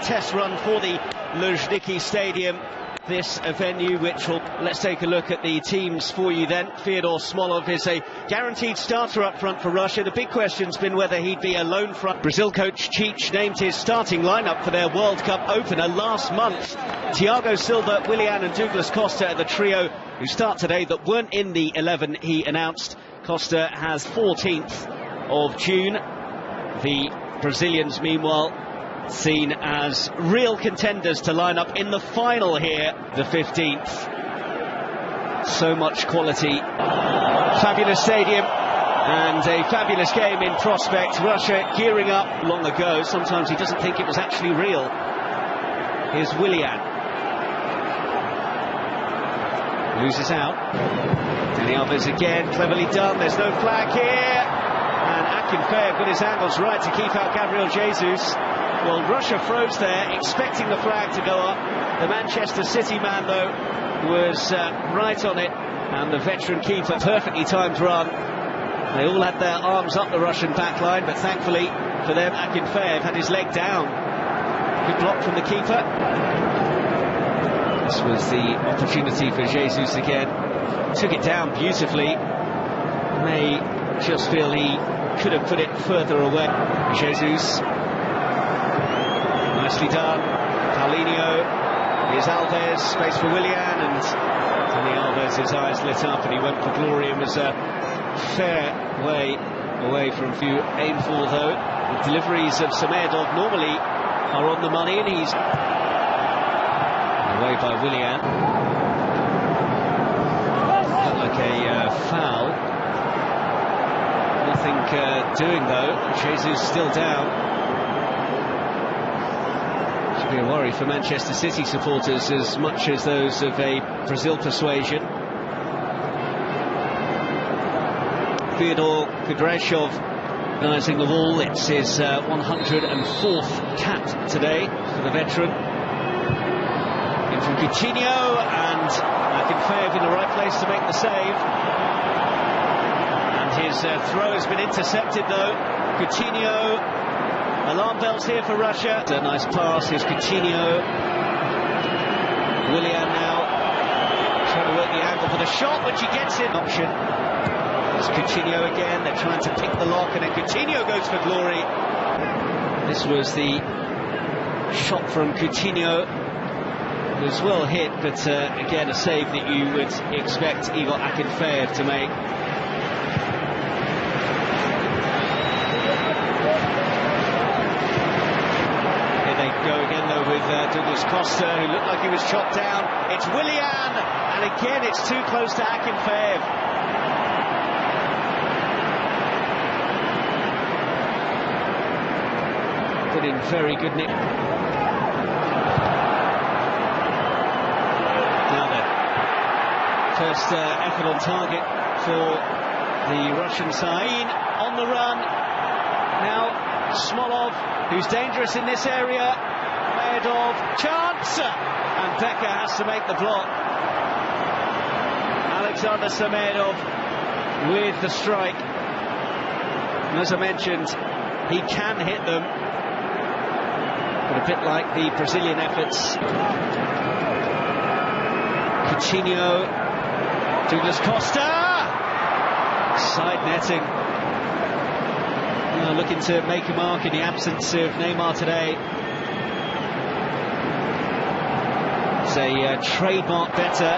test run for the Luzhniki Stadium, this venue, which will, let's take a look at the teams for you then. Fyodor Smolov is a guaranteed starter up front for Russia. The big question's been whether he'd be a lone front. Brazil coach Cheech named his starting lineup for their World Cup opener last month. Thiago Silva, Willian and Douglas Costa are the trio who start today that weren't in the 11 he announced. Costa has 14th of June. The Brazilians, meanwhile, seen as real contenders to line up in the final here, the 15th. So much quality. Fabulous stadium and a fabulous game in prospect. Russia gearing up long ago. Sometimes he doesn't think it was actually real. Here's Willian. Loses out. Dani Alves again, cleverly done. There's no flag here. And Akinfeev got his angles right to keep out Gabriel Jesus. Well, Russia froze there, expecting the flag to go up. The Manchester City man, though, was right on it. And the veteran keeper, perfectly timed run. They all had their arms up the Russian back line, but thankfully for them, Akinfeev had his leg down. Good block from the keeper. This was the opportunity for Jesus again. Took it down beautifully. May just feel he could have put it further away. Jesus. Nicely done. Paulinho. Here's Alves. Space for Willian. And Dani Alves, his eyes lit up and he went for glory and was a fair way away from a few aim for, though. The deliveries of Samedov normally are on the money, and he's away by Willian. Like a foul. Nothing doing, though. Jesus still down. Should be a worry for Manchester City supporters as much as those of a Brazil persuasion. Fyodor Kudryashov organising the ball. It's his 104th cap today for the veteran. In from Coutinho, and Akinfeev in the right place to make the save. And his throw has been intercepted, though. Coutinho, alarm bells here for Russia. A nice pass. Here's Coutinho. Willian now trying to work the angle for the shot, which he gets in. Option. There's Coutinho again. They're trying to pick the lock, and then Coutinho goes for glory. This was the shot from Coutinho. It was well hit, but again, a save that you would expect Igor Akinfeev to make. Here they go again, though, with Douglas Costa, who looked like he was chopped down. It's Willian, and again, it's too close to Akinfeev. Put in very good nick. Now then, first effort on target for the Russian side. On the run. Now Smolov, who's dangerous in this area. Fyodor, chance! And Becker has to make the block. Alexander Samedov with the strike. And as I mentioned, he can hit them. But a bit like the Brazilian efforts. Coutinho, Douglas Costa, side netting. Looking to make a mark in the absence of Neymar today. It's a trademark better.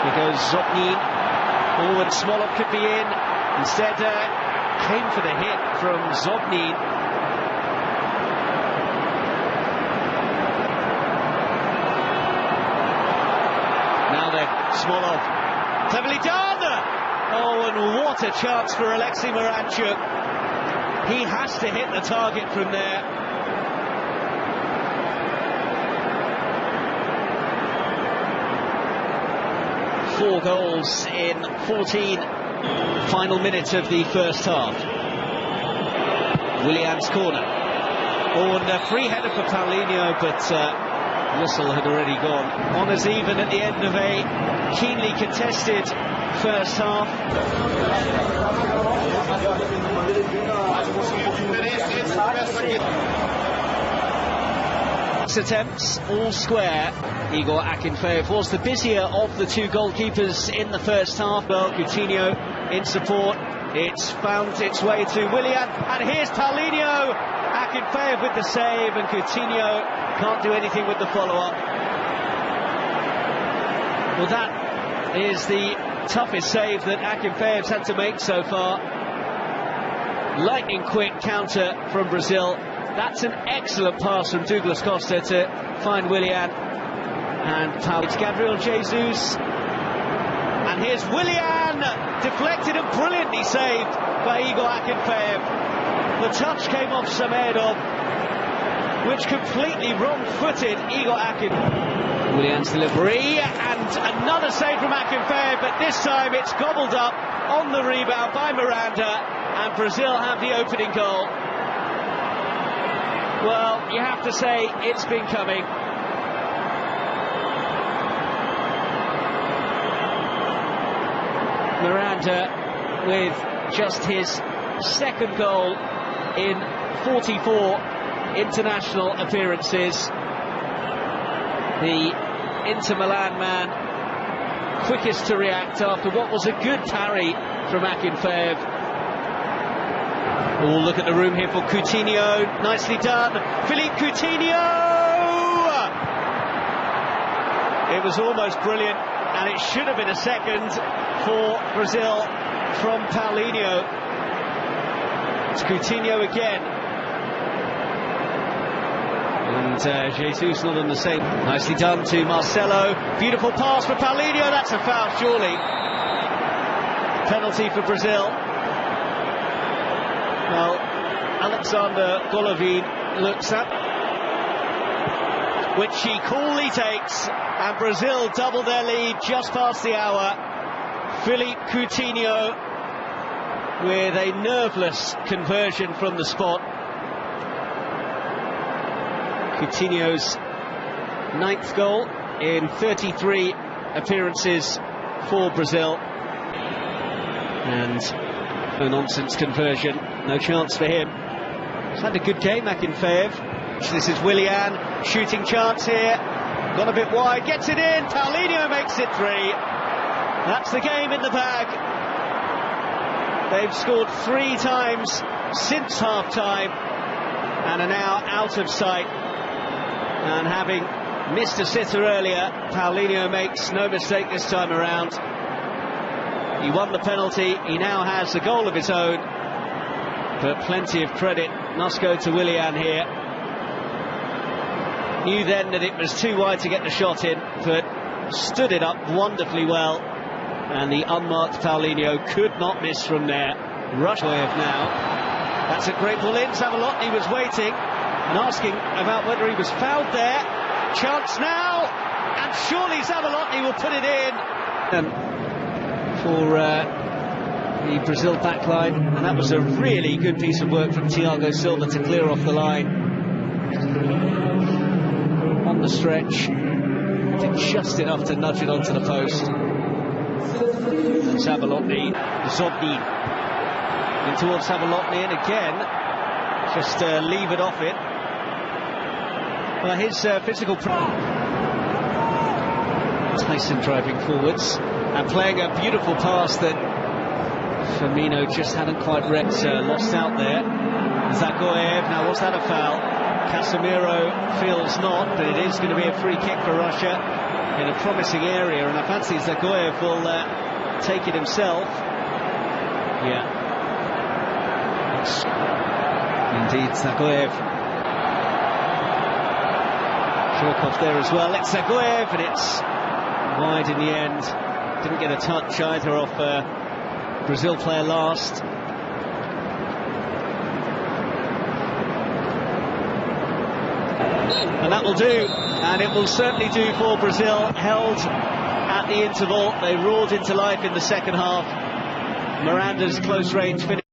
Here goes Zobnin. Oh, and Smolov could be in. Instead, came for the hit from Zobnin. Smolov, cleverly done! Oh, and what a chance for Alexei Miranchuk. He has to hit the target from there. Four goals in 14 final minutes of the first half. Willian's corner. Oh, and a free header for Paulinho, but whistle had already gone. Honours even at the end of a keenly contested first half. 6 attempts, all square. Igor Akinfeev was the busier of the two goalkeepers in the first half. Well, Coutinho in support. It's found its way to Willian, and here's Paulinho. Akinfeev with the save, and Coutinho can't do anything with the follow-up. Well, that is the toughest save that Akinfeev's had to make so far. Lightning quick counter from Brazil. That's an excellent pass from Douglas Costa to find Willian. And it's Gabriel Jesus. And here's Willian, deflected and brilliantly saved by Igor Akinfeev. The touch came off Samedov, which completely wrong-footed Igor Akinfeev. Willian's delivery, and another save from Akinfeev, but this time it's gobbled up on the rebound by Miranda, and Brazil have the opening goal. Well, you have to say it's been coming. Miranda with just his second goal in 44 international appearances. The Inter Milan man, quickest to react after what was a good parry from Akinfeev. Oh, look at the room here for Coutinho. Nicely done, Philippe Coutinho! It was almost brilliant, and it should have been a second for Brazil from Paulinho. It's Coutinho again. And Jesus not on the same. Nicely done to Marcelo. Beautiful pass for Paulinho. That's a foul, surely. Penalty for Brazil. Well, Alexander Golovin looks up, which he coolly takes, and Brazil double their lead just past the hour. Philippe Coutinho with a nerveless conversion from the spot. Coutinho's 9th goal in 33 appearances for Brazil. And no nonsense conversion, no chance for him. He's had a good game, Akinfeev. This is Willian, shooting chance here. Gone a bit wide, gets it in. Paulinho makes it 3. That's the game in the bag. They've scored 3 times since half-time and are now out of sight. And having missed a sitter earlier, Paulinho makes no mistake this time around. He won the penalty, he now has a goal of his own, but plenty of credit must go to Willian here. Knew then that it was too wide to get the shot in, but stood it up wonderfully well, and the unmarked Paulinho could not miss from there. Rush wave now. That's a great ball in. Zavalotny was waiting and asking about whether he was fouled there. Chance now, and surely Zavalotny will put it in. For the Brazil backline, and that was a really good piece of work from Thiago Silva to clear off the line. On the stretch, did just enough to nudge it onto the post. Zavalotny, Zobni in towards Zavalotny, and again just levered off it. Well, his physical Tyson driving forwards and playing a beautiful pass that Firmino just hadn't quite read, lost out there. Zagoev, now was that a foul? Casemiro feels not, but it is going to be a free kick for Russia in a promising area, and I fancy Zagoev will take it himself. Yeah. Indeed, Zagoev. Shorkov there as well. It's Zagoev, and it's wide in the end. Didn't get a touch either off Brazil player last. And that will do, and it will certainly do for Brazil. Held at the interval, they roared into life in the second half. Miranda's close range finish.